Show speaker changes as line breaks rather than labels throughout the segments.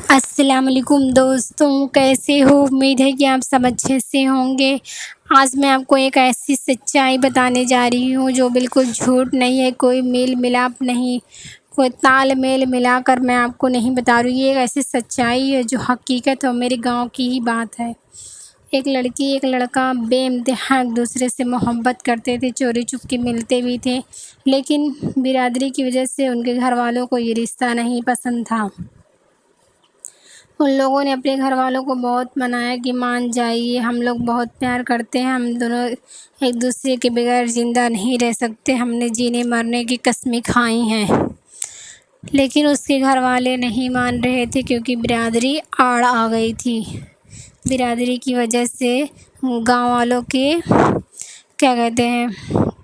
السلام علیکم دوستوں، کیسے ہو؟ امید ہے کہ آپ سب اچھے سے ہوں گے۔ آج میں آپ کو ایک ایسی سچائی بتانے جا رہی ہوں جو بالکل جھوٹ نہیں ہے، کوئی میل ملاپ نہیں، کوئی تال میل ملا کر میں آپ کو نہیں بتا رہی ہوں۔ یہ ایک ایسی سچائی ہے جو حقیقت اور میرے گاؤں کی ہی بات ہے۔ ایک لڑکی ایک لڑکا بے انتہا ایک دوسرے سے محبت کرتے تھے، چوری چپ کے ملتے بھی تھے، لیکن برادری کی وجہ سے ان کے گھر والوں کو یہ رشتہ نہیں پسند تھا۔ ان لوگوں نے اپنے گھر والوں کو بہت منایا کہ مان جائیے، ہم لوگ بہت پیار کرتے ہیں، ہم دونوں ایک دوسرے کے بغیر زندہ نہیں رہ سکتے، ہم نے جینے مرنے کی قسمیں کھائی ہیں۔ لیکن اس کے گھر والے نہیں مان رہے تھے کیونکہ برادری آڑ آ گئی تھی۔ برادری کی وجہ سے گاؤں والوں کے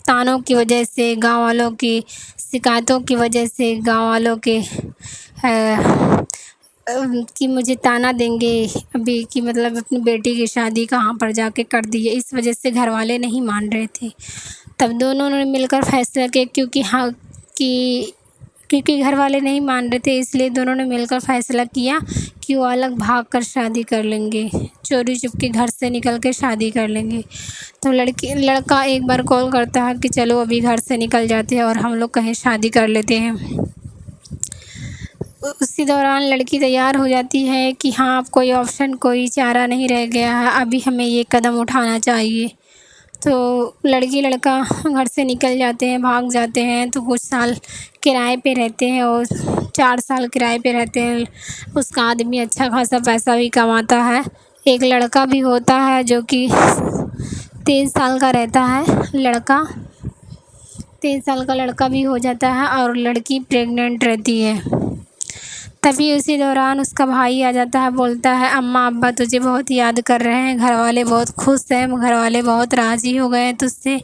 تانوں کی وجہ سے، گاؤں والوں کی شکایتوں کی وجہ سے، گاؤں والوں کے کہ مجھے طعنہ دیں گے ابھی، کہ مطلب اپنی بیٹی کی شادی کہاں پر جا کے کر دی ہے، اس وجہ سے گھر والے نہیں مان رہے تھے۔ تب دونوں نے مل کر فیصلہ کیا کیونکہ گھر والے نہیں مان رہے تھے، اس لیے دونوں نے مل کر فیصلہ کیا کہ وہ الگ بھاگ کر شادی کر لیں گے، چوری چپ کے گھر سے نکل کے شادی کر لیں گے۔ تو لڑکا ایک بار کال کرتا ہے کہ چلو ابھی گھر سے نکل جاتے ہیں اور ہم لوگ کہیں شادی کر لیتے ہیں۔ اسی دوران لڑکی تیار ہو جاتی ہے کہ ہاں اب کوئی آپشن، کوئی چارہ نہیں رہ گیا ہے، ابھی ہمیں یہ قدم اٹھانا چاہیے۔ تو لڑکی لڑکا گھر سے نکل جاتے ہیں، بھاگ جاتے ہیں، تو کچھ سال کرائے پہ رہتے ہیں اور 4 سال کرائے پہ رہتے ہیں۔ اس کا آدمی اچھا خاصا پیسہ بھی کماتا ہے۔ ایک لڑکا بھی ہوتا ہے جو کہ 3 سال کا رہتا ہے، لڑکا 3 سال کا لڑکا بھی ہو جاتا ہے اور لڑکی پریگننٹ رہتی ہے۔ تبھی اسی دوران اس کا بھائی آ جاتا ہے، بولتا ہے اماں ابا تجھے بہت یاد کر رہے ہیں، گھر والے بہت خوش ہیں، گھر والے بہت راضی ہو گئے ہیں تجھ سے،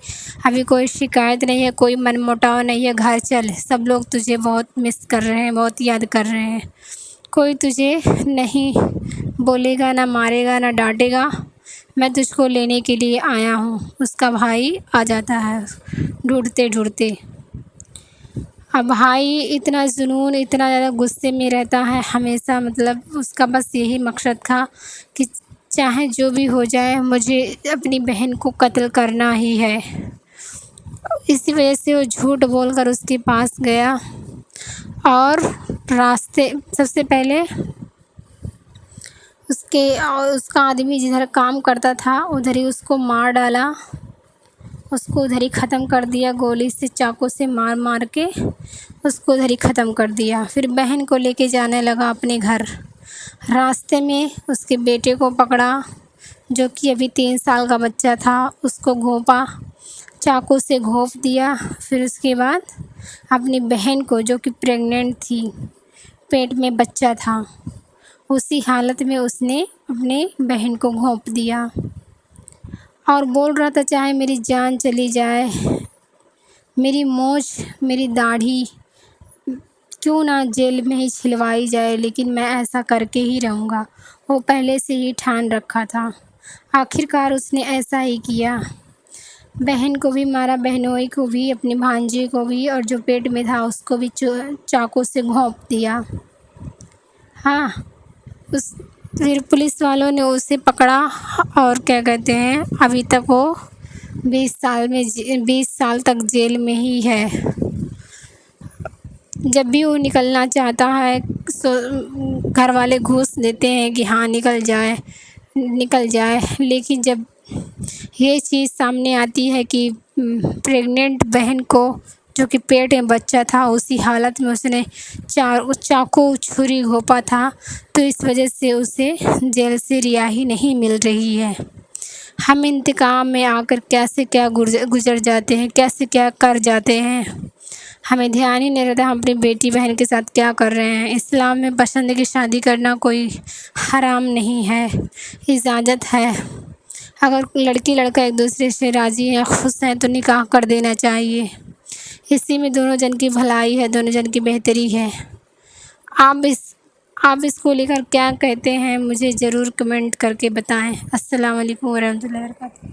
ابھی کوئی شکایت نہیں ہے، کوئی من مٹاؤ نہیں ہے، گھر چل، سب لوگ تجھے بہت مس کر رہے ہیں، بہت یاد کر رہے ہیں، کوئی تجھے نہیں بولے گا، نہ مارے گا، نہ ڈانٹے گا، میں تجھ کو لینے کے لیے آیا ہوں۔ اس کا بھائی آ جاتا ہے ڈھونڈتے ڈھونڈتے۔ اب بھائی اتنا جنون، اتنا زیادہ غصے میں رہتا ہے ہمیشہ، مطلب اس کا بس یہی مقصد تھا کہ چاہے جو بھی ہو جائے مجھے اپنی بہن کو قتل کرنا ہی ہے۔ اسی وجہ سے وہ جھوٹ بول کر اس کے پاس گیا اور سب سے پہلے اس کا آدمی جدھر کام کرتا تھا ادھر ہی اس کو مار ڈالا، اس کو ادھر ہی ختم کر دیا، گولی سے، چاقو سے مار مار کے اس کو ادھر ہی ختم کر دیا۔ پھر بہن کو لے کے جانے لگا اپنے گھر۔ راستے میں اس کے بیٹے کو پکڑا جو کہ ابھی 3 سال کا بچہ تھا، اس کو گھونپا، چاقو سے گھونپ دیا۔ پھر اس کے بعد اپنی بہن کو جو کہ پریگننٹ تھی، پیٹ میں بچہ تھا، اسی حالت میں اس نے اپنی بہن کو گھونپ دیا اور بول رہا تھا چاہے میری جان چلی جائے، میری مونچھ، میری داڑھی کیوں نہ جیل میں ہی چھلوائی جائے، لیکن میں ایسا کر کے ہی رہوں گا۔ وہ پہلے سے ہی ٹھان رکھا تھا۔ آخرکار اس نے ایسا ہی کیا، بہن کو بھی مارا، بہنوئی کو بھی، اپنی بھانجی کو بھی، اور جو پیٹ میں تھا اس کو بھی چاقو سے گھونپ دیا۔ ہاں، پھر پولیس والوں نے اسے پکڑا اور ابھی تک وہ 20 سال تک جیل میں ہی ہے۔ جب بھی وہ نکلنا چاہتا ہے گھر والے گھوس دیتے ہیں کہ ہاں نکل جائے، لیکن جب یہ چیز سامنے آتی ہے کہ پریگننٹ بہن کو جو کہ پیٹ میں بچہ تھا اسی حالت میں اس نے چاقو چھری گھونپا تھا، تو اس وجہ سے اسے جیل سے رہائی نہیں مل رہی ہے۔ ہم انتقام میں آ کر کیسے کیا گزر جاتے ہیں، کیسے کیا کر جاتے ہیں، ہمیں دھیان ہی نہیں رہتا ہم اپنی بیٹی بہن کے ساتھ کیا کر رہے ہیں۔ اسلام میں پسند کی شادی کرنا کوئی حرام نہیں ہے، اجازت ہے۔ اگر لڑکی لڑکا ایک دوسرے سے راضی ہیں، خوش ہیں، تو نکاح کر دینا چاہیے، اسی میں دونوں جن کی بھلائی ہے، دونوں جن کی بہتری ہے۔ آپ اس کو لے کر کیا کہتے ہیں مجھے ضرور کمنٹ کر کے بتائیں۔ السلام علیکم ورحمۃ اللہ وبرکاتہ۔